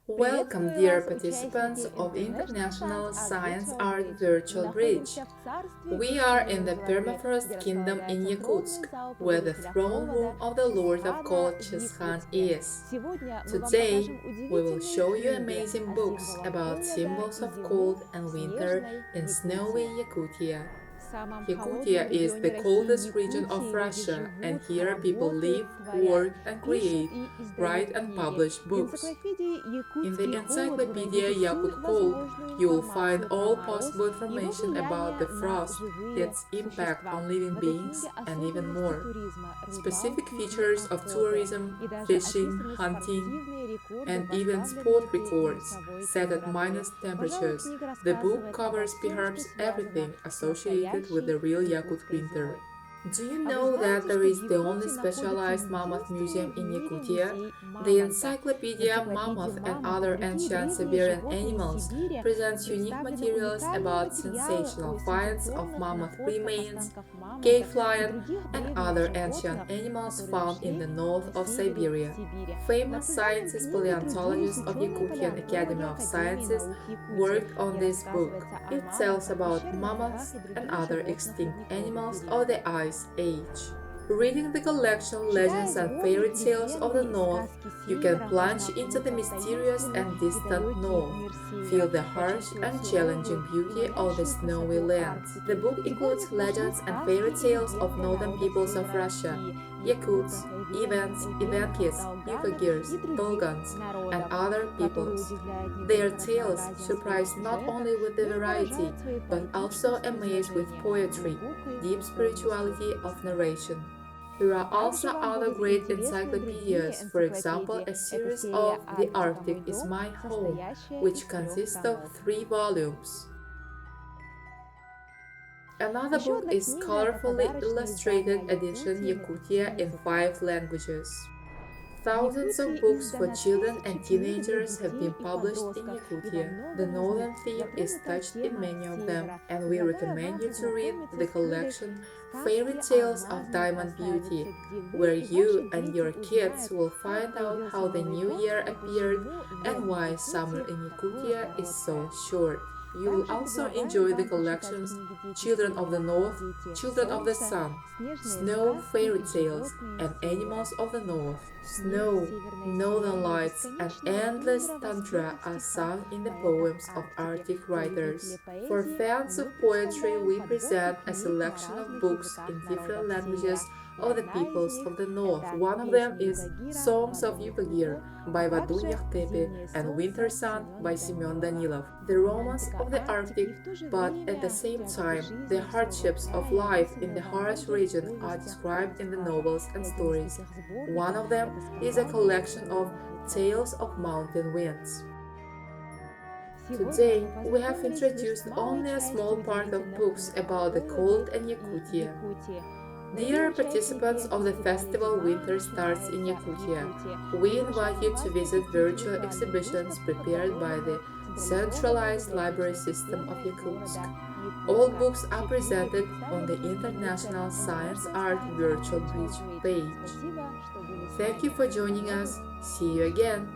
Welcome, dear participants of International Science Art Virtual Bridge. We are in the permafrost kingdom in Yakutsk, where the throne room of the Lord of Cold Chyskhaan is. Today, we will show you amazing books about symbols of cold and winter in snowy Yakutia. Yakutia is the coldest region of Russia, and here people live, work and create, write and publish books. In the encyclopedia Yakutии Cold, you will find all possible information about the frost, its impact on living beings, and even more. Specific features of tourism, fishing, hunting, and even sport records set at minus temperatures. The book covers perhaps everything associated with the real Yakut winter. Do you know that there is the only specialized Mammoth Museum in Yakutia? The encyclopedia Mammoth and Other Ancient Siberian Animals presents unique materials about sensational finds of mammoth remains, cave lion, and other ancient animals found in the north of Siberia. Famous scientist paleontologist of Yakutian Academy of Sciences worked on this book. It tells about mammoths and other extinct animals of the Ice Age. Reading the collection Legends and Fairy Tales of the North, you can plunge into the mysterious and distant North, feel the harsh and challenging beauty of the snowy lands. The book includes legends and fairy tales of northern peoples of Russia, Yakuts, Evenkids, Yukagirs, Dolgans, and other peoples. Their tales surprise not only with the variety, but also amaze with poetry, deep spirituality of narration. There are also other great encyclopedias, for example a series of The Arctic is My Home, which consists of 3 volumes. Another book is colorfully illustrated edition Yakutia in 5 languages. Thousands of books for children and teenagers have been published in Yakutia. The northern theme is touched in many of them, and we recommend you to read the collection Fairy Tales of Diamond Beauty, where you and your kids will find out how the new year appeared and why summer in Yakutia is so short. You will also enjoy the collections Children of the North, Children of the Sun, Snow Fairy Tales, and Animals of the North. Snow, Northern Lights, and endless tundra are sung in the poems of Arctic writers. For fans of poetry, we present a selection of books in different languages of the peoples of the North. One of them is Songs of Yukagir by Vadunya Tepe and Winter Sun by Semyon Danilov. The romance of the Arctic, but at the same time, the hardships of life in the harsh region are described in the novels and stories. One of them is a collection of Tales of Mountain Winds. Today, we have introduced only a small part of books about the cold and Yakutia. Dear participants of the festival Winter Starts in Yakutia, we invite you to visit virtual exhibitions prepared by the centralized library system of Yakutsk. All books are presented on the International Science Art Virtual Bridge page. Thank you for joining us. See you again!